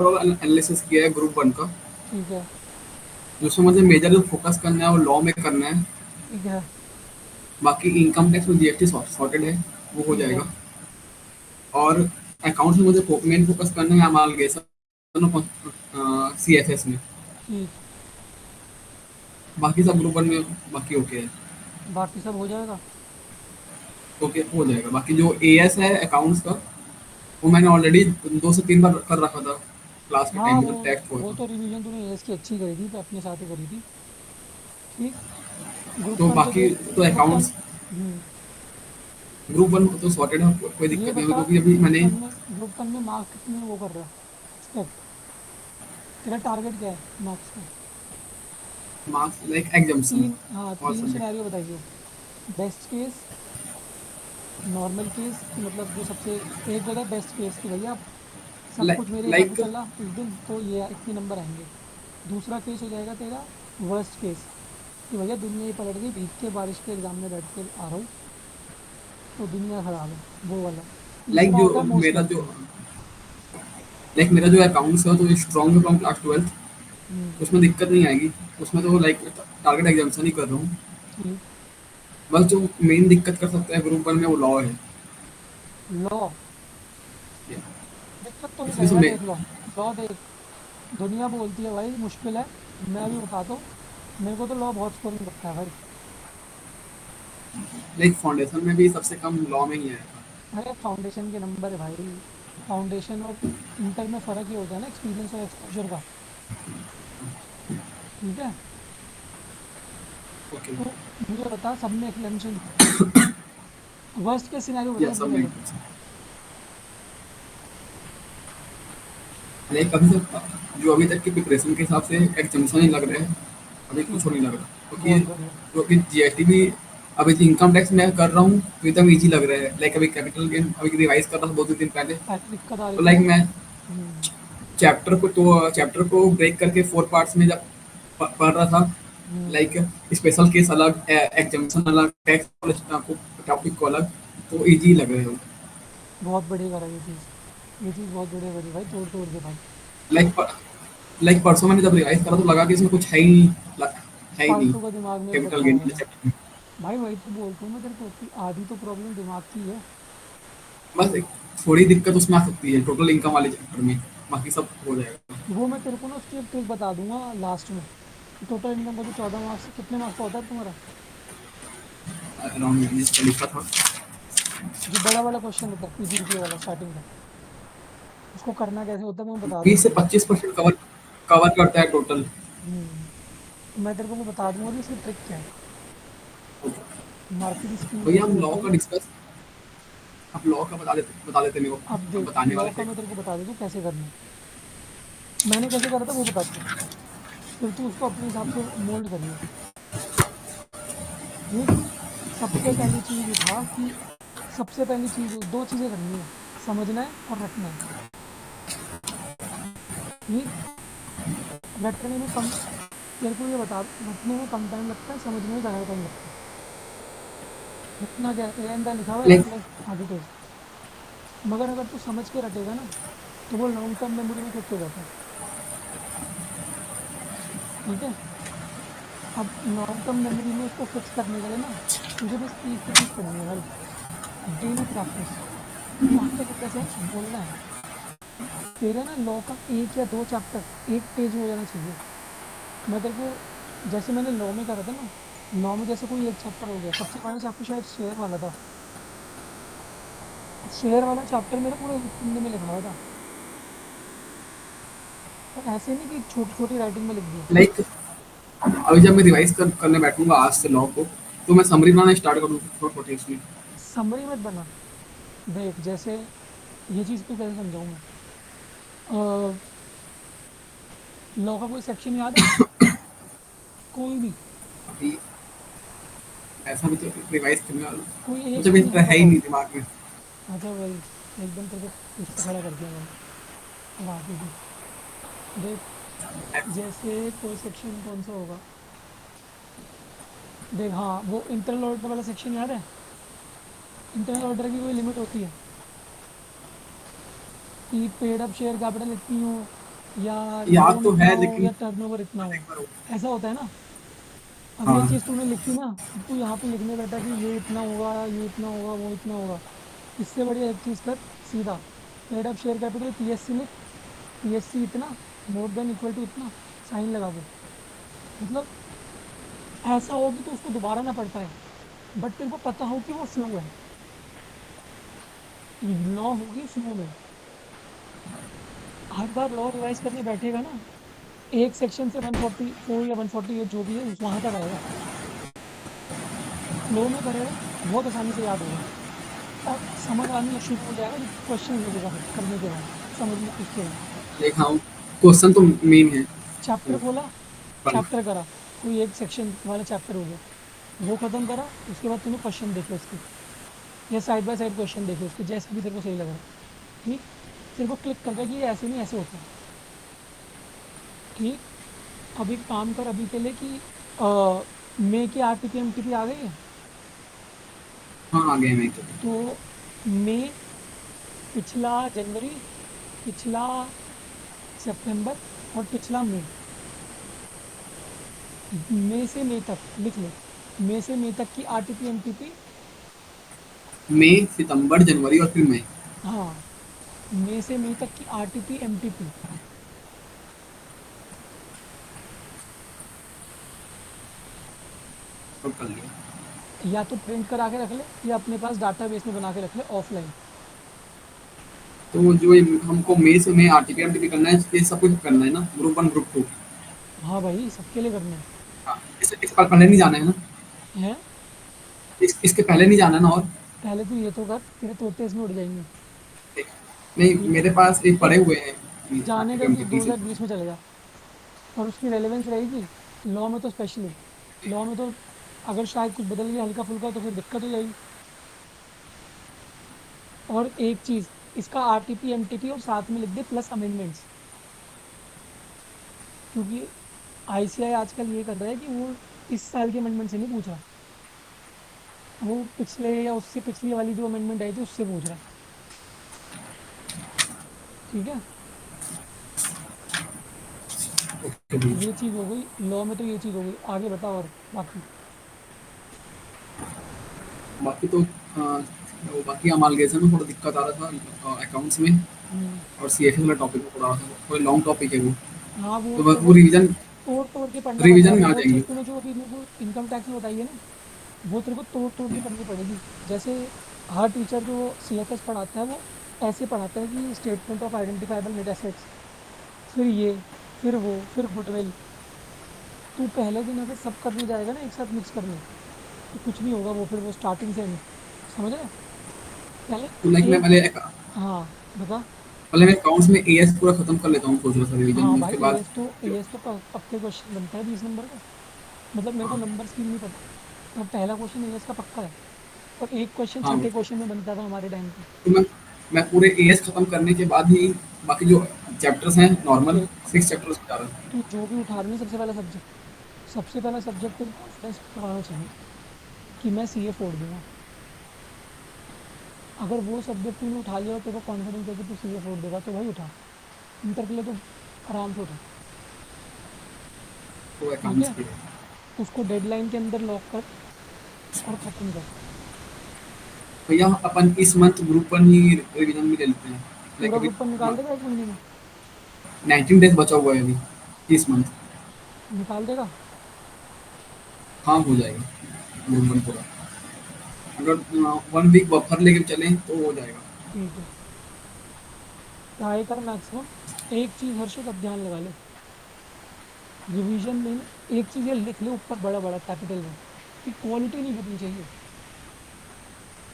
Analysis किया है group one का, ठीक है। जिसमें मुझे मेजर जो फोकस करना है वो लॉ में करना है। ठीक है। बाकी इनकम टैक्स में जीएसटी सॉर्टेड है, वो हो ठीक है। जाएगा। और अकाउंट्स में मुझे मेन फोकस करना है अमालगेशन और सीएसएस में। ठीक। बाकी सब ग्रुप वन में बाकी ओके है। बाकी सब हो जाएगा। ओके हो जाएगा। बाकी जो एएस है अकाउंट्स का, वो मैंने ऑलरेडी 2 से 3 बार कर रखा था क्लास के हाँ टाइम में वो जब टेस्ट हुआ वो था। तो रिवीजन तूने एएस की अच्छी करी थी, तो अपने साथ ही करी थी। ठीक। ग्रुप तो वन तो बाकी देख। तो ग्रुप वन। अकाउंट्स हम्म। ग्रुप वन तो सॉर्टेड है, कोई ये दिक्कत नहीं होगी बता, क्योंकि अभी मैंने ग्रुप वन में मार्क्स कितने वो कर रहा है एक्सपेक्ट? तेरा टारगेट क्या है मार्क्स का? मार्क्स लाइक एग्जाम्सन तीन, हाँ और तीन सब्जेक्ट। सिनेरियो बताइए। बेस्ट केस, नॉर्मल केस कि मतलब जो सबसे, एक होता है बेस्ट केस कि भैया सब कुछ मेरे हिसाब से लाइक चला उस दिन तो ये इतने नंबर आएंगे। दूसरा केस हो जाएगा तेरा वर्स्ट केस कि भैया दुनिया ही पलट गई, भीग के बारिश के एग्जाम में बैठ के आ रहा हूँ तो दुनिया खराब है, वो वाला। लाइक तीसरा जो होता है मोस्ट मेरा जो लाइकली। मेरा जो अकाउंट्स है तो स्ट्रॉन्ग है फ्रॉम क्लास 12। हम्म। उसमें दिक्कत नहीं आएगी। उसमें तो लाइक टारगेट एग्जाम्सन ही कर रहा हूँ। ठीक। बस जो मेन दिक्कत कर सकता है ग्रुप वन में वो लॉ है। लॉ। दिक्कत तो नहीं इसलिए करेगा, मैं देख लो। लॉ देख, दुनिया बोलती है भाई मुश्किल है, मैं भी बताता हूँ। मेरे को तो लॉ बहुत स्कोरिंग लगता है भाई। लाइक फाउंडेशन में भी सबसे कम लॉ में ही आया था। अरे फाउंडेशन के नंबर है भाई। फाउंडेशन और इंटर में फ़र्क ही होता है ना, एक्सपीरियंस और एक्सपोजर का। ठीक है। ओके। तो मुझे बता, सब में एक्सटेंशन, वर्स्ट के सिनेरियो बता या सबसे सब में पहले। लाइक अभी तक जो अभी तक की प्रिपरेशन के हिसाब से एग्जाम्सन ही लग रहे हैं। अभी कुछ ठीक हो है। नहीं लग रहा क्योंकि बहुत बढ़िया। क्योंकि जीएसटी भी अभी इनकम टैक्स मैं कर रहा हूँ तो एकदम इजी लग रहा है। लाइक अभी कैपिटल गेन अभी रिवाइज कर रहा था 2 3 दिन पहले। दिक्कत आ रही तो थी लाइक ना। मैं हम्म। चैप्टर को ब्रेक करके 4 पार्ट्स में जब पढ़ रहा था, हम्म। लाइक स्पेशल केस अलग, एग्जाम्सन अलग, टैक्स टॉपिक को अलग, तो इजी लग रहे हो। बहुत बढ़िया करा ये चीज़। ये चीज़ बहुत बढ़िया करी भाई, तोड़ तोड़ के भाई। लाइक लाइक परसों मैंने जब रिवाइज करा तो लगा कि इसमें कुछ है ही नहीं, है ही नहीं फालतू का दिमाग में कैपिटल रखा गेन हुआ वाले था। चैप्टर में। भाई वही तो बोलता हूँ मैं तेरे को कि आधी तो प्रॉब्लम दिमाग की है। बस एक थोड़ी दिक्कत उसमें आ सकती है टोटल इनकम वाले चैप्टर में। बाकी सब हो जाएगा। वो मैं तेरे को ना उसकी एक ट्रिक बता दूंगा लास्ट में, कि टोटल इनकम का जो 14 मार्क्स, कितने मार्क्स का होता है तुम्हारा? अराउंड मैंने इसका लिखा था। जो बड़ा वाला क्वेश्चन होता है पीजीडीपी वाला स्टार्टिंग का, उसको करना कैसे होता है मैं बता दूंगा बीस से तेरे को। पच्चीस परसेंट कवर कवर करता है टोटल। तो मैं तेरे को वो बता दूंगा कि इसकी ट्रिक क्या है। मार्केट स्कीम भैया कैसे हम लॉ होती का है। डिस्कस, आप लॉ का बता देते मेरे को। अब हम देख, बताने लॉ वाले का थे। मैं तेरे को बता देता हूँ कैसे करना है। मैंने कैसे करा था वो बताता हूँ, फिर तू उसको अपने हिसाब से मोल्ड करियो। ठीक। सबसे पहली चीज़ उठा कि, सबसे पहली चीज़, दो चीज़ें करनी है, समझना है और रटना है। ठीक। रटने में कम, तेरे को ये बता, रटने में कम टाइम लगता है, समझने में ज़्यादा टाइम लगता है। रटना क्या है, ए अंदर लिखा हुआ है, लाइक रट ले आगे तेज। मगर अगर तू समझ के रटेगा ना, तो वो लॉन्ग टर्म मेमोरी में फिट हो जाता है। ठीक है। अब लॉन्ग टर्म मेमोरी में उसको फिक्स करने के लिए ना, तुझे बस एक ही चीज़ करनी है भाई, डेली प्रैक्टिस। प्रैक्टिस कैसे, बोलना है। तेरा ना लॉ का एक या दो चैप्टर एक पेज में हो जाना चाहिए। मैं तेरे को, जैसे मैंने लॉ में करा था ना, लॉ में जैसे कोई एक चैप्टर हो गया, सबसे पहला चैप्टर शायद शेयर वाला था। शेयर वाला चैप्टर मेरा पूरा एक पन्ने में लिखा हुआ था, और ऐसे नहीं कि छोटी छोटी राइटिंग में लिख दिया। लाइक अभी जब मैं करने बैठूंगा आज से लॉ को, तो मैं समरी बनाना स्टार्ट करूँ छोटे उसमें। समरी मत बना। देख जैसे, ये चीज़ तो कैसे समझाऊँ मैं। लॉ का कोई सेक्शन याद है, कोई भी? अभी ऐसा भी तो रिवाइज करने वाला कोई हूँ। एक मुझे भी चीज़ इतना है ही बताओ। नहीं दिमाग में। अच्छा भाई, एकदम तेरे को उस पर खड़ा कर दिया मैंने, अब आगे भी देख। जैसे कोई सेक्शन कौन सा होगा, देख हाँ, वो इंटरनल ऑर्डर वाला सेक्शन याद है? इंटरनल ऑर्डर की कोई लिमिट होती है कि पेड अप शेयर कैपिटल इतनी हो, या याद लोन तो इतना है हो लेकिन या टर्नओवर इतना हो, एक बार हो। ऐसा होता है ना। अब ये हाँ चीज़ तूने लिखी ना, अब तू यहाँ पे लिखने बैठा कि ये इतना होगा, ये इतना होगा, वो इतना होगा। इससे बढ़िया एक चीज़ कर, सीधा paid up share capital PSC लिख, पीएससी इतना, मोर देन इक्वल टू इतना, साइन लगा दो। मतलब ऐसा हो कि तू उसको दोबारा ना पढ़ पाए, बट तेरे को पता हो कि वो फ्लो है, लॉ होगी फ्लो में। हर बार लॉ रिवाइज करने बैठेगा ना, एक सेक्शन से 144 या 148 जो भी है उस वहां तक आएगा, फ्लो में करेगा, बहुत आसानी से याद होगा और समझ आना शुरू हो जाएगा जब क्वेश्चन लगेगा फिर करने के बाद, समझने उसके बाद। देखा हूँ, क्वेश्चन तो मेन है। चैप्टर वो खोला, पढ़ना। चैप्टर करा, कोई एक सेक्शन वाला चैप्टर हो गया, वो खत्म करा, उसके बाद तूने क्वेश्चन देखे उसके, या साइड बाय साइड क्वेश्चन देखे उसके, जैसे भी तेरे को सही लग रहा है। ठीक, तेरे को क्लिक कर गया कि ये ऐसे नहीं ऐसे होता है। ठीक, अब एक काम कर अभी के लिए कि मे के आरटीपी एमटीपी आ गई है, हाँ आ गए मैं तो। तो मई, पिछला जनवरी, पिछला सितंबर और पिछला मई, मई से मई तक लिख ले, मई से मई तक की आरटीपी एमटीपी। मई, सितंबर, जनवरी और फिर मई। हाँ, मई से मई तक की आरटीपी एमटीपी, सब कर लिया। या तो प्रिंट करा के रख ले या अपने पास डाटाबेस में बना के रख ले ऑफलाइन। तो जो ये हमको मई से मई आरटीपी एमटीपी करना है, ये सब कुछ करना है ना, ग्रुप वन ग्रुप टू। हाँ भाई, सबके लिए करना हाँ, इस पहले नहीं जाना है ना। है। इसके पहले नहीं जाना है ना। और पहले तो ये तो कर, तेरे तोते इसमें उड़ जाएंगे। नहीं, ठीक है, मेरे पास एक पड़े देख, हुए हैं जाने आरटीपी का कि एमटीपी से। 2020 में चलेगा और उसकी रेलेवेंस रहेगी, लॉ में तो स्पेशली, लॉ में तो अगर शायद कुछ बदल गया हल्का फुल्का तो फिर दिक्कत हो जाएगी। और एक चीज़, इसका आरटीपी एमटीपी और साथ में लिख दे प्लस अमेंडमेंट्स, क्योंकि आईसीआई आजकल ये कर रहा है कि वो इस साल के अमेंडमेंट से नहीं पूछ रहा, वो पिछले या उससे पिछली वाली जो अमेंडमेंट आई थी उससे पूछ रहा है। ठीक है, ओके भाई। ये चीज़ हो गई लॉ में, तो ये चीज़ हो गई, आगे बताओ और बाकी। बाकी तो वो बाकी अमालगेशन में थोड़ा दिक्कत आ रहा था अकाउंट्स में। हम्म। और सीएफए वाला टॉपिक में थोड़ा कोई लॉन्ग टॉपिक है वो। हाँ, वो तो तो बस वो भाई रिवीजन तोड़ तोड़ के पढ़ना पड़ेगा, रिवीजन में आ वो जाएंगे। चीज़ तूने जो अभी मेरे को इनकम टैक्स में बताई है ना, वो तेरे को तोड़ तोड़ के पढ़नी पड़ेगी। जैसे हर टीचर जो सीएफएस पढ़ाता है वो ऐसे पढ़ाता है कि statement of identifiable net assets, फिर ये, फिर वो, फिर गुडविल। तू पहले दिन अगर सब करने जाएगा ना एक साथ मिक्स करने, तो कुछ नहीं होगा, वो फिर वो स्टार्टिंग से एंड, समझ रहे? पहले तो लाइक मैं एक, हाँ बता। पहले मैं अकाउंट्स में एएस पूरा खत्म कर लेता हूँ, सोच रहा था रिवीजन हाँ में भाई, उसके बाद। एएस तो पक्के क्वेश्चन बनता है 20 नंबर का। मतलब मेरे को हाँ, नंबर स्कीम नहीं पता, पर पहला क्वेश्चन एएस का पक्का है, और एक क्वेश्चन हाँ, छठे क्वेश्चन में बनता था हमारे टाइम पे। तो मैं पूरे एएस खत्म करने के बाद ही बाकी जो चैप्टर्स हैं नॉर्मल देख, 6 चैप्टर्स बता रहा हूँ। तू जो भी उठा रही है सबसे पहला सब्जेक्ट, सबसे पहला सब्जेक्ट तेरे कॉन्फिडेंस कराना चाहिए कि मैं सीए फोड़ दूंगा। अगर वो सब्जेक्ट तूने उठा लिया और तेरे को कॉन्फिडेंस है कि तू सीए फोड़ देगा, तो भाई उठा, इंटर के लिए तो आराम से उठा। तो ठीक अकाउंट्स है, के उसको डेडलाइन के अंदर लॉक कर और ख़त्म कर। भैया अपन इस मंथ ग्रुप वन ही रिवीजन भी ले लेते हैं। लाइक पूरा अभी ग्रुप पर निकाल देगा एक महीने में, 19 डेज बचा हुआ है अभी इस मंथ। निकाल देगा। हाँ हो जाएगा ग्रुप वन पूरा। अगर 1 वीक बफर लेके चलें तो हो जाएगा। ठीक है, ट्राई कर मैक्सिमम। एक चीज़ हर्षित अब ध्यान लगा ले, रिवीजन में ना एक चीज़ ये लिख ले ऊपर बड़ा बड़ा कैपिटल में, कि क्वालिटी नहीं गिरनी चाहिए,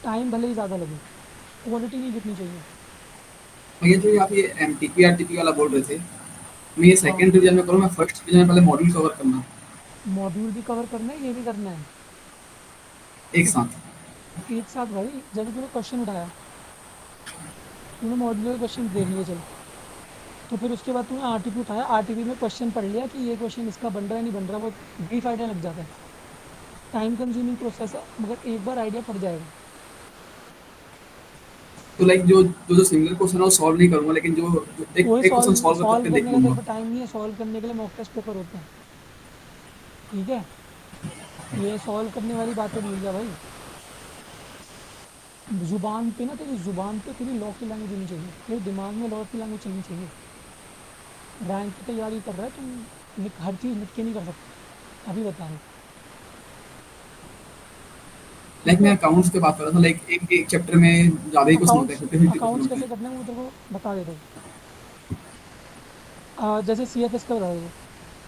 टाइम भले ही ज़्यादा लगे, क्वालिटी नहीं गिरनी चाहिए। भैया जो आप ये एमटीपी आरटीपी वाला बोल रहे थे, मैं ये हाँ, सेकंड रिवीजन में करूँ, मैं फर्स्ट रिवीजन में पहले मॉड्यूल कवर करना मॉड्यूल भी कवर करना है, ये भी करना है। एक क्योंकि साथ। एक साथ भाई, जैसे तूने क्वेश्चन उठाया, तूने मॉड्यूल के क्वेश्चन देख लिए चल, तो फिर उसके बाद तूने आरटीपी उठाया, आरटीपी में क्वेश्चन पढ़ लिया कि ये क्वेश्चन इसका बन रहा है नहीं बन रहा, वो ब्रीफ आइडिया लग जाता है। टाइम कंज्यूमिंग प्रोसेस है, मगर एक बार आइडिया पड़ जाएगा। तो लाइक जो सिमिलर क्वेश्चन है वो सॉल्व नहीं करूंगा, लेकिन जो एक कोई एक क्वेश्चन सॉल्व सॉल्व सॉल्व करके देख करने का तेरे लूंगा। को टाइम नहीं है, सॉल्व करने के लिए मॉक टेस्ट पेपर होते हैं। ठीक है, ये सॉल्व करने वाली बातें भूल जा भाई। जुबान पे ना, तेरी जुबान पे तेरी लॉ की लैंग्वेज होनी चाहिए, तेरे दिमाग में लॉ की लैंग्वेज चलनी चाहिए। रैंक की तैयारी कर रहा है तुम, हर चीज़ लिख के नहीं कर सकता, अभी बता रहा हूँ। लाइक ठीक मैं है, अकाउंट्स की बात कर रहा था, लाइक एक एक चैप्टर में ज्यादा ही क्वेश्चन होते हैं, अकाउंट्स 50-50 क्वेश्चन अकाउंट्स होते कैसे हैं। करना है वो तेरे को बता देता हूँ। जैसे सी एफ एस का बता देखो,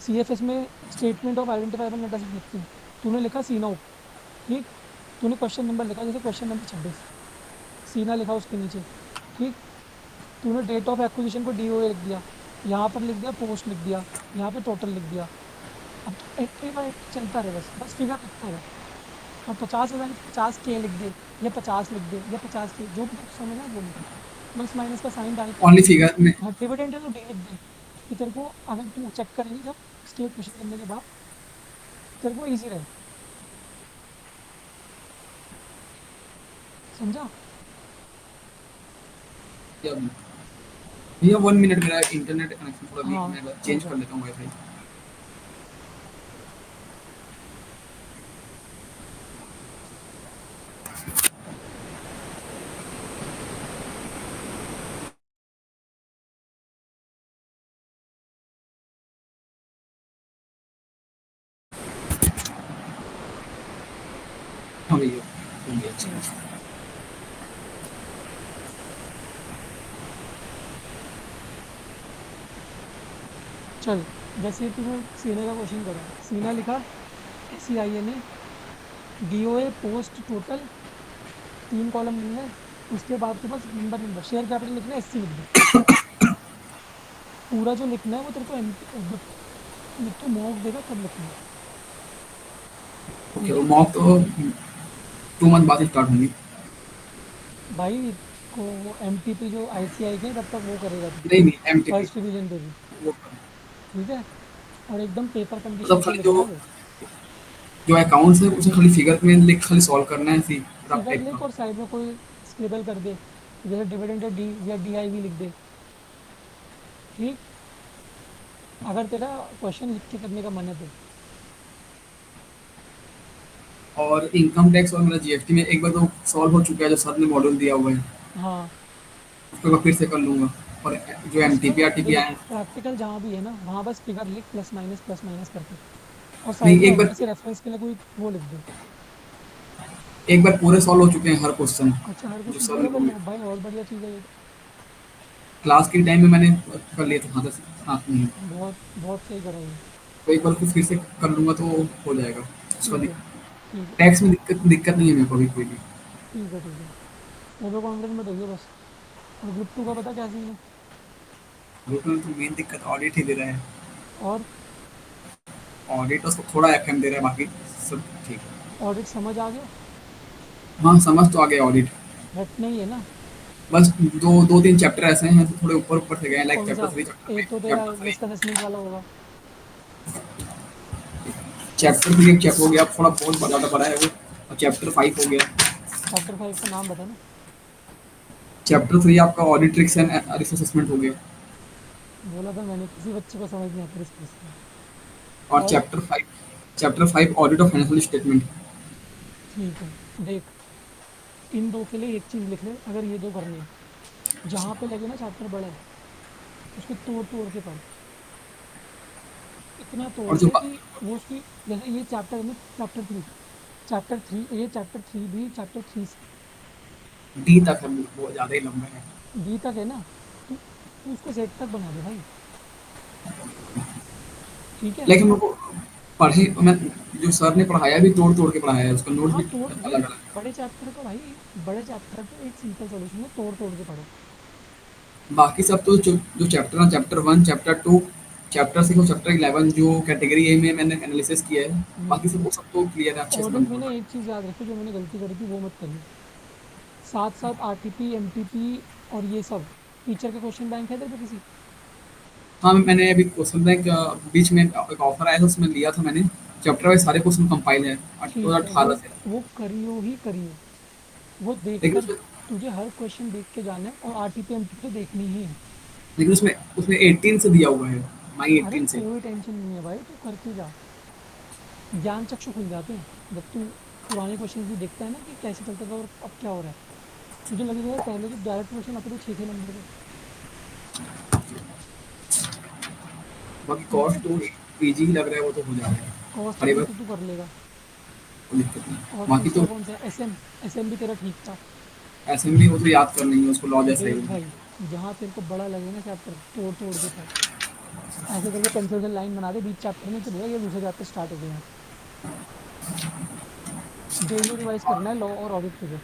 सी एफ एस में statement of identifiable net asset लिखते हैं। तूने लिखा सीना आउट, ठीक, तूने क्वेश्चन नंबर लिखा जैसे क्वेश्चन नंबर 26, सीना लिखा उसके नीचे, ठीक। तूने डेट ऑफ एक्विजिशन को डी ओ ए लिख दिया, यहाँ पर लिख दिया पोस्ट लिख दिया, यहाँ पे टोटल लिख दिया। अब तो एंट्री बाय एंट्री चलता रहे, बस बस फिगर लिखता रहे। और 50,000 50 के लिख दे, या 50 लिख दे, या 50 के, जो भी तुझे समझ में आए वो लिख। प्लस माइनस का साइन डाल के, ओनली फिगर में। हाँ डिविडेंड है तो डी लिख दे, कि तेरे को अगर तू चेक करेंगे जब स्टेट क्वेश्चन करने के बाद तेरे को ईजी रहे। समझा? भैया 1 मिनट, मेरा इंटरनेट कनेक्शन थोड़ा वीक, हाँ, मैं कर चेंज कर। कर लेता हूँ वाईफाई। हाँ भैया, हो गया, हम्म, अच्छा। चल, जैसे तूने सीने का क्वेश्चन करा, सीना लिखा, S C I N A, D O A post total, 3 column नहीं है। उसके बाद के पास नंबर नंबर शेयर कैपिटल लिखना है, एस सी लिख दे। पूरा जो लिखना है वो तेरे को जब तू मॉक देगा तब लिखना है। ओके, ठीक वो है मॉक तो 2 मंथ बाद ही स्टार्ट होंगी। भाई, को वो एम टी पी जो आई सी आई के हैं, तब तक वो करेगा तू, नहीं नहीं, M T P first revision पे भी। वो, ठीक है, और एकदम पेपर मतलब कंडीशन पे खाली लिखना है वो। जो अकाउंट्स है उसे खाली फिगर में लिख, खाली सॉल्व करना है, ऐसी रफ फिगर टाइप लिख का। और साइड में कोई स्क्रिबल कर दे, जैसे डिविडेंड है डी या डी आई भी लिख दे। ठीक, अगर तेरा क्वेश्चन लिख के करने का मन है तो। और इनकम टैक्स और मेरा जीएसटी में एक बार तो सॉल्व हो चुका है, जो सर ने मॉड्यूल दिया हुआ है, हाँ, उसको मैं फिर से कर लूंगा। और जो एम टी उसमें पी आर टी पी देख, आए हैं। प्रैक्टिकल जहाँ भी है ना वहाँ बस फिगर लिख, प्लस माइनस करके, और नहीं, साइड में हल्की सी रेफरेंस के लिए कोई वो लिख दे। एक बार पूरे सॉल्व हो चुके हैं हर क्वेश्चन, अच्छा, हर जो क्वेश्चन सर पूरा ने कर लिया भाई, बहुत बढ़िया चीज़ है ये तो। क्लास के टाइम में मैंने कर लिए थे, हाथ से हाथ में ही। बहुत बहुत सही करा ये। तो एक बार को फिर से कर लूंगा तो हो जाएगा। उसका ठीक है, ठीक है, टैक्स में दिक्कत दिक्कत नहीं है मेरे को अभी कोई भी। ठीक है, ठीक है। ओवर कॉन्फिडेंस मत होइए बस। और ग्रुप टू का पता क्या सीन है? ग्रुप में तो मेन दिक्कत ऑडिट ही दे रहा है। और ऑडिट उसको थोड़ा एफएम दे रहा है, बाकी सब ठीक है। ऑडिट समझ आ गया? हाँ, समझ तो आ गया ऑडिट। रटना ही है ना? बस दो दो तीन चैप्टर ऐसे हैं जो थोड़े ऊपर ऊपर से गए हैं, लाइक कौन सा? चैप्टर 3, चैप्टर एक 5, तो तेरा चैप्टर 3। रिस्क असेसमेंट वाला होगा। चैप्टर 3 एक चैप्टर हो गया, थोड़ा बहुत ज़्यादा बड़ा है वो। और चैप्टर 5 हो गया। चैप्टर 5 का नाम बता ना। चैप्टर 3 आपका audit tricks and risk assessment हो गया। बोला था मैंने, किसी बच्चे को समझ नहीं आता रिस्क असेसमेंट। और और chapter 5 audit of financial statement. ठीक है, देख, इन दो के लिए एक चीज़ लिख ले, अगर ये दो करने हैं, जहाँ पे लगे ना चैप्टर बड़ा है, उसको तोड़ तोड़ के पढ़। इतना तोड़ और जो के कि वो उसकी, जैसे ये चैप्टर है ना, चैप्टर 3 ये चैप्टर 3 भी चैप्टर 3 से डी तक है, वो ज़्यादा ही लंबा है। बी तक है ना, तो उसको जेड तक बना दे भाई। ठीक है। लेकिन मेरे को पढ़े मैं, जो सर ने पढ़ाया भी तोड़ तोड़ के पढ़ाया है, उसका नोट्स हाँ, भी तोड़ अलग देख, अलग है। बड़े चैप्टर का भाई, बड़े चैप्टर का एक सिंपल सॉल्यूशन है, तोड़ तोड़ के पढ़ो। बाकी सब तो जो चैप्टर है, चैप्टर 1, चैप्टर 2, चैप्टर 6 और चैप्टर 11 जो कैटेगरी ए में मैंने एनालिसिस किया है, हम्म, बाकी सब वो सब तो क्लियर है, अच्छे से ऑडिट बन में ना पड़ा एक चीज़ याद रखियो, जो मैंने गलती करी थी वो मत करियो। साथ साथ R T P, M T P और ये सब, टीचर के क्वेश्चन बैंक है तेरे पे किसी? है। हाँ, मैंने अभी क्वेश्चन बैंक बीच में एक ऑफर आया था, उसमें लिया था मैंने। चैप्टर वाइज सारे क्वेश्चन कंपाइल है दो ठीक हजार है, वो अठारह से। वो करियो ही करियो, वो देख लेकिन कर। उसमें तुझे हर क्वेश्चन देख के जाना है और आरटीपीएमटी तो देखनी ही है। लेकिन उसमें उसमें 18 से दिया हुआ है, माई अरे 18 से। कोई टेंशन नहीं है भाई, तू करके जा। ज्ञान चक्षु खुल जाते हैं जब तू पुराने क्वेश्चन भी देखता है ना कि कैसे चलता था और अब क्या हो रहा है। तुझे लगेगा यार पहले तो डायरेक्ट क्वेश्चन आते थे 6-6 नंबर के। बाकी ठीक है। कॉस्ट तो इजी ही लग रहा है, वो तो हो जाएगा। कॉस्ट अरे वाली बस तो तू कर लेगा। कोई दिक्कत नहीं। और बाकी तीसरा तो कौन सा है, एसएम। एसएम भी तेरा ठीक था। असेंबली वो तो याद करनी है, उसको लॉ जैसा ही देख होगा। भाई, जहाँ तेरे को बड़ा लगे ना चैप्टर, तोड़ तोड़ के पढ़। ऐसे करके पेंसिल से लाइन बना दे बीच चैप्टर में, तो भैया ये दूसरे चैप्टर स्टार्ट हो गए हैं। डेली रिवाइज करना है लॉ और ऑडिट तुझे।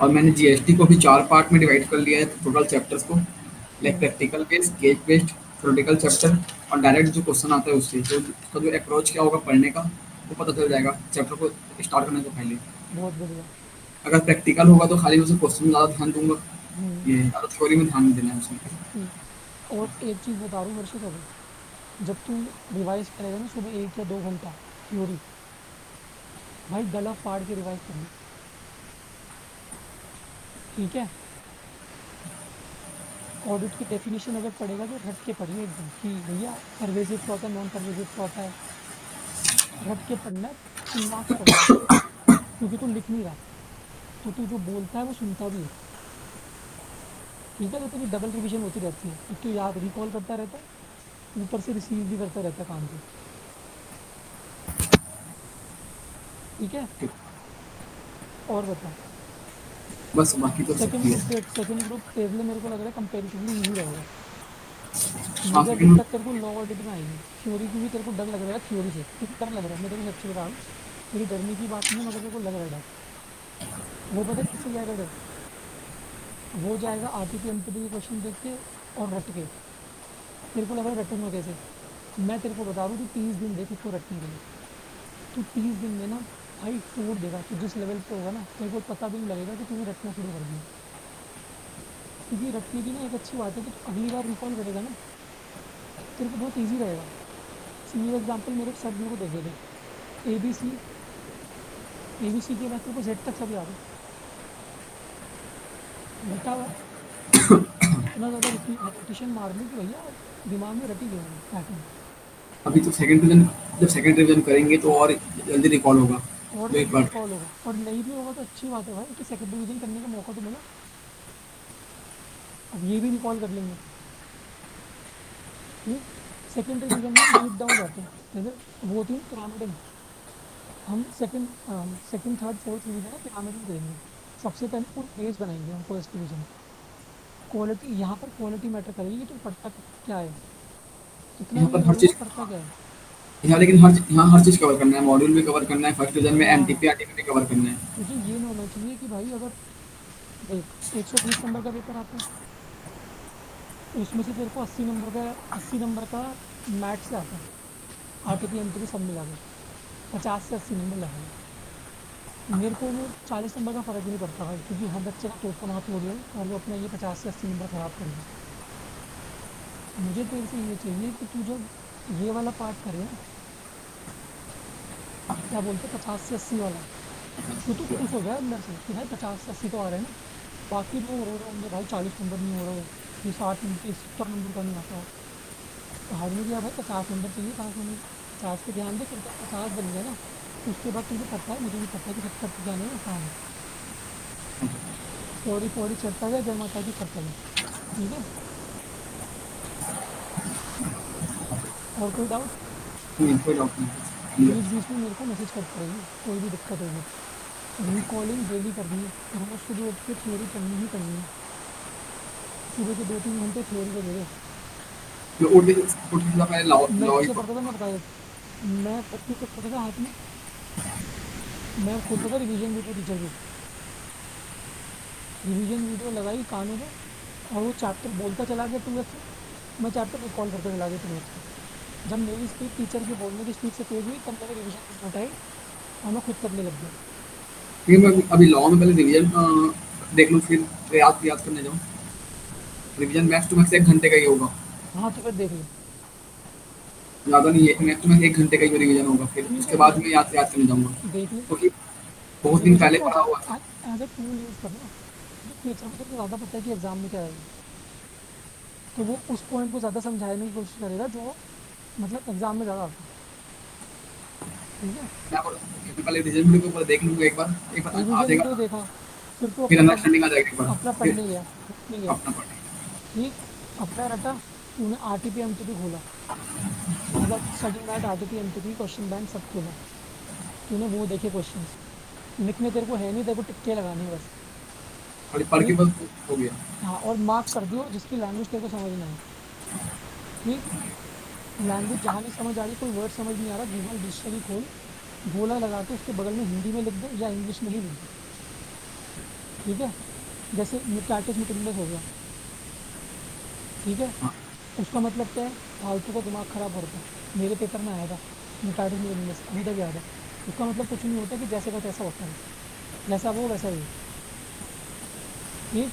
और मैंने जीएसटी को भी 4 पार्ट में डिवाइड कर लिया है टोटल चैप्टर्स को, like hmm, practical based, case based, theoretical chapter और डायरेक्ट जो क्वेश्चन आता है उससे, तो उसका जो अप्रोच क्या होगा पढ़ने का, वो पता चल जाएगा चैप्टर को स्टार्ट करने से पहले। बहुत बढ़िया। अगर प्रैक्टिकल होगा तो खाली उसे क्वेश्चन में ज़्यादा ध्यान दूंगा, हम्म। ये ज़्यादा थ्योरी में ध्यान नहीं देना है उसमें। और एक चीज़ बता रहा हूँ हर्षित अभी, जब तू रिवाइज करेगा ना सुबह 1 या 2 घंटा थ्योरी, भाई गला फाड़ के रिवाइज करना। ठीक है। ऑडिट की डेफिनेशन अगर पढ़ेगा तो रट के पढ़िए एकदम कि भैया परवेजिव क्या होता है, नॉन परवेजिव क्या होता है। रट के पढ़ना है, दिमाग से पढ़ना है। क्योंकि तू लिख नहीं रहा, तो तू जो बोलता है वो सुनता भी है। ठीक है, तो तेरी डबल रिवीजन होती रहती है, एक तो याद रिकॉल करता रहता है, ऊपर से रिसीव भी करता रहता है काम से। ठीक है। और बता। बस बाकी तो सब सेकंड क्लियर ग्रुप है। देख, सेकंड ग्रुप तेरे लिए मेरे को लग रहा है कंपेरेटिवली ईजी रहेगा। हाँ मुझे अभी सेकंड। तक तेरे को लॉ ऑडिट में आई है, थ्योरी की भी तेरे को डर लग रहा है, थ्योरी से क्योंकि डर लग रहा है, मैं तेरे को सच्ची बता रहा हूँ। मेरी डरने की बात नहीं है, मगर तेरे को लग रहा है डर। वो पता है किससे जाएगा डर? वो जाएगा आरटीपी एमपीटी के क्वेश्चन देख के और रट के। तेरे को लग रहा है रटूंगा कैसे? मैं तेरे को बता रहा हूँ, तू 30 दिन दे खुद को रटने के लिए। तू 30 दिन में ना भाई तोड़ देगा। तू जिस लेवल पे होगा ना, तेरे को पता भी नहीं लगेगा कि तूने रटना शुरू कर दिया। क्योंकि रटने की ना एक अच्छी बात है कि तू अगली बार रिकॉल करेगा ना, तेरे को बहुत ईजी रहेगा। सिंगल एग्जाम्पल मेरे सर मेरे को दे दे दे, A B C, A B C के बाद तेरे को जेड तक सब याद है, रटा हुआ है। इतना ज़्यादा रिपीटिशन मार ली कि भैया दिमाग में रट ही गया पैटर्न। अभी तो सेकंड रिवीजन, जब सेकंड रिवीजन करेंगे तो और जल्दी रिकॉल होगा। और जो एक जल्दी बार रिकॉल होगा, और नहीं भी होगा तो अच्छी बात है भाई कि सेकंड डिवीजन करने का मौका तो मिला। अब ये भी रिकॉल कर लेंगे। ठीक। सेकंड रिवीजन में डीप डाउन जाते हैं, जैसे वो होती है पिरामिडल। हम second second third fourth revision में पिरामिडल करेंगे। सबसे पहले पूरी बेस बनाएंगे हम फर्स्ट डिवीजन। क्वालिटी, यहाँ पर क्वालिटी मैटर करेगी कि तुम पढ़ता क्या है। कितना यहाँ भी पर हर पढ़ोगे चीज़, पढ़ता क्या है। यहाँ लेकिन हर यहाँ हर चीज़ कवर करना है, मॉड्यूल भी कवर करना है, फर्स्ट डिवीजन में हाँ, एमटीपी आरटीपी भी कवर करना है। तुझे ये ना होना चाहिए कि भाई अगर देख 130 नंबर का पेपर आता है, तो उसमें से तेरे को 80 नंबर का मैथ से आता है, आरटीपी एमटीपी सब मिला के 50 से 80 नंबर लगाए। मेरे को वो 40 नंबर का फ़र्क ही नहीं पड़ता भाई, क्योंकि हर बच्चे का तोड़ ना तोड़ है और वो अपना ये 50 से 80 नंबर ख़राब कर ले। मुझे तेरे से ये चाहिए कि तू जब ये वाला पार्ट करे ना, क्या बोलते 50 से 80 वाला, तो तू खुश हो जाए अंदर से कि भाई 50 से 80 तो आ रहे हैं ना। बाकी लोग रो रहे होंगे भाई 40 नंबर नहीं हो रहा हो, ये 60 नंबर, ये 70 नंबर का नहीं आता। तो हर में क्या भाई 50 नंबर चाहिए, 50 नंबर। 50 पे ध्यान दे, फिर जब 50 बन गया ना, तो उसके बाद तुझे पता है, मुझे भी पता है कि 70 पे जाने में आसान है। पौड़ी पौड़ी चढ़ता गया, जय माता की करता गया। ठीक है। और कोई डाउट? नहीं कोई डाउट नहीं, बीच क्लियर। बीच में मेरे को मैसेज करते रहिए, कोई भी दिक्कत होगी। रिकॉलिंग डेली करनी है, रोज सुबह उठ के थ्योरी पढ़नी ही पढ़नी है। सुबह के 2-3 घंटे थ्योरी के दे दे। जो उठ के पहले लॉ मैं लॉ ही कैसे पढ़ता था मैं बता देता हूँ। मैं पढ़ती तो पढ़ता था हाथ में, मैं खोलता था रिवीजन वीडियो टीचर की, रिवीजन वीडियो लगाई कानों में, और वो चैप्टर बोलता चला गया 2x से, मैं चैप्टर रिकॉल करता चला गया 2x से। जब मेरी स्पीड टीचर के बोलने की स्पीड से तेज हुई, तब मैंने रिवीजन वीडियो उठाई और मैं खुद करने लग गया। क्योंकि मैं अभी लॉ में पहले रिवीजन देख लूँ, फिर याद याद करने जाऊँ। रिवीजन मैक्स टू मैक्स 1 घंटे का ही होगा, हाँ तो फिर देख लो। ज़्यादा नहीं है, मैक्स टू मैक्स 1 घंटे का ही रिवीजन होगा, फिर ठीक उसके है, बाद में याद याद करने जाऊँगा। देख ले। क्योंकि बहुत दिन रिवीजन पहले को पढ़ा हुआ था। एज अ टूल यूज़ करना। जो टीचर को तेरे को ज़्यादा पता है कि एग्ज़ाम में क्या आएगा, तो वो उस पॉइंट को ज़्यादा समझाने की कोशिश करेगा जो मतलब एग्ज़ाम में ज़्यादा आता है। ठीक है? मैं बोला, मैं पहले रिजल्ट वीडियो के ऊपर देख लूँगा एक बार आ रिवीजन जाएगा वीडियो ना, देखा, फिर तो फिर अपना अंडरस्टैंडिंग आ जाएगी एक बार, अपना फिर पढ़ने गया, नहीं गया। अपना पढ़ेंगे। ठीक, अपना रटा, तूने आरटीपी एमटीपी खोला, मतलब study mat RTP MTP question bank सब खोला, तूने वो देखे क्वेश्चंस, लिखने तेरे को है नहीं, तेरे को टिक्के लगाने हैं बस। खाली पढ़ के ठीक, बस हो गया। हाँ, और मार्क कर दियो जिसकी लैंग्वेज तेरे को समझ में आए। ठीक, लैंग्वेज जहाँ नहीं समझ आ रही, कोई वर्ड समझ नहीं आ रहा, गूगल डिक्शनरी खोल, गोला लगा के उसके बगल में हिंदी में लिख दे या इंग्लिश में ही लिख दे। ठीक है, जैसे प्रैक्टिस मीटिंग हो गया। ठीक है, हाँ, उसका मतलब क्या है, फालतू का दिमाग खराब हो रहा है। मेरे पेपर में आया था मुटाटिस मीटिंग, अभी तक याद है। उसका मतलब कुछ नहीं होता कि जैसे का तैसा होता है, जैसा वो वैसा ही। ठीक,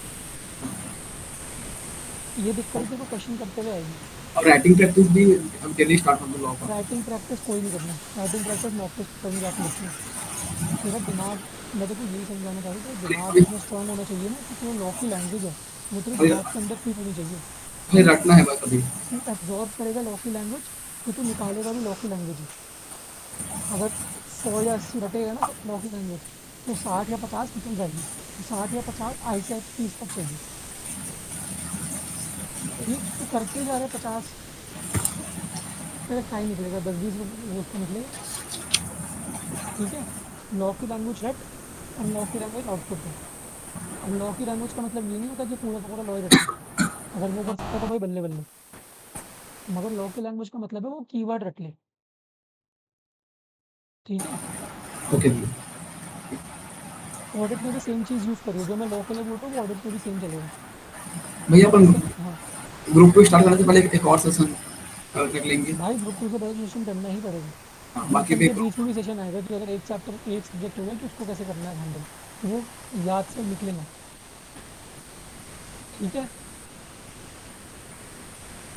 ये दिक्कत तेरे को क्वेश्चन करते हुए आएगी। और राइटिंग प्रैक्टिस भी अब डेली स्टार्ट कर दो लॉ का। राइटिंग प्रैक्टिस कोई नहीं करना, राइटिंग प्रैक्टिस मॉक टेस्ट कहीं जाके लिख लो। तेरा दिमाग, मैं तो यही समझाना चाह रहा हूँ, तेरा दिमाग खाली इतना स्ट्रांग होना चाहिए ना कि जो लॉ की लैंग्वेज है वो तेरे खाली दिमाग के अंदर फिट होनी चाहिए। खाली रटना है बस अभी। तू एब्जॉर्ब करेगा लॉ की लैंग्वेज, फिर तू निकालेगा भी लॉ की लैंग्वेज ही। अगर 100 या 80 रटेगा ना लॉ की लैंग्वेज, तो 60 या 50 निकल जाएगी, तो 60 या 50 आईसेट 30 तक चाहिए। ठीक, तू करते जा रहे 50, तेरा क्या ही निकलेगा, 10-20 रोज तो निकलेगा। ठीक है, लॉ की लैंग्वेज रट और लॉ की लैंग्वेज आउटपुट दे। अब लॉ की लैंग्वेज का मतलब ये नहीं होता कि पूरा का पूरा लॉ ही रटे, अगर वो कर सकता तो भाई बल्ले बल्ले, मगर लॉ की लैंग्वेज का मतलब है वो कीवर्ड रट ले। ठीक है, ओके भैया। ऑडिट में भी सेम चीज़ यूज़ करियो, जो मैं लॉ के लिए बोल रहा हूँ वो ऑडिट में भी सेम चलेगा। भैया बट अपन इसका, हाँ, ग्रुप को स्टार्ट करने से पहले एक और सेशन कर लेंगे। भाई ग्रुप 2 से रजिस्ट्रेशन करना ही पड़ेगा। हाँ, ग्रुप बाकी 1 भी के बीच में भी सेशन आएगा कि अगर एक चैप्टर एक सब्जेक्ट हो गया तो उसको कैसे करना है हैंडल, तो वो याद से लिख लेना। ठीक है,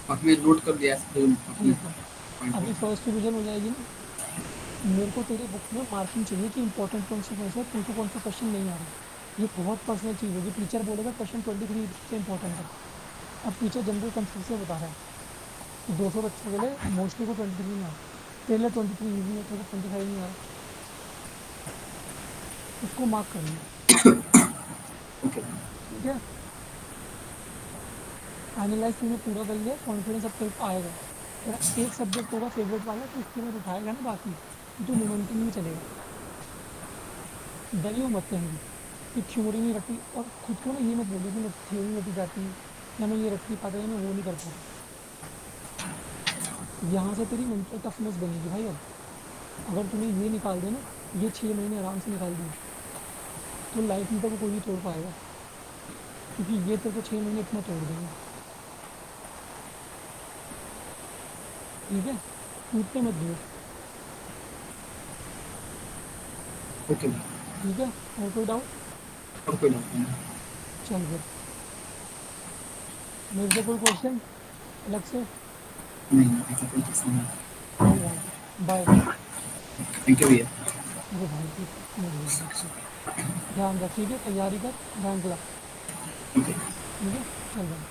बाकी मैं नोट कर दिया है जो अपने ठीक है। पॉइंट अभी है। फर्स्ट रिविजन हो जाएगी ना, मेरे को तेरे बुक में मार्किंग चाहिए कि इंपॉर्टेंट कौन से तेरे को कौन सा क्वेश्चन नहीं आ रहा। ये बहुत पर्सनल चीज़ होगी, टीचर बोलेगा क्वेश्चन 23 से इंपॉर्टेंट है। अब टीचर जनरल कंसेप्ट से बता रहा है कि 200 बच्चों के लिए मोस्टली को 23 नहीं आ रहा, तेरे लिए 23 ईजी है, तेरे को 25 नहीं आ रहा, उसको मार्क कर लियो। ओके। ठीक है, एनालाइज तूने पूरा कर लिया, कॉन्फिडेंस अब तेरे को आएगा। तेरा एक सब्जेक्ट होगा फेवरेट वाला, तो उसके बाद उठाएगा ना बाकी, तो तू मोमेंटम में चलेगा। डरियो मत कहीं भी कि थ्योरी नहीं रटी, और खुद को ना ये मत बोलो कि मैं थ्योरी रटी जाती, या मैं ये रट नहीं पाता, या मैं वो नहीं कर पाता। यहाँ से तेरी मेंटल टफनेस बनेगी भाई। अब अगर तूने ये निकाल दिया ना, ये 6 महीने आराम से निकाल दिए, तो लाइफ में तो कोई नहीं तोड़ पाएगा, क्योंकि ये तेरे को 6 महीने इतना तोड़ देंगे। ठीक है, टूटते मत दियो। ओके। ठीक है, और कोई डाउट? और कोई डाउट नहीं। चल फिर, मेरे से कोई क्वेश्चन अलग से? नहीं ऐसा कोई क्वेश्चन नहीं। चल भाई, बाय। थैंक यू भैया। अरे भाई ठीक है, मैं भेज दूँ, ठीक है। ध्यान रख, ठीक है, तैयारी कर, रैंक ला। ओके। ठीक है, चल भाई।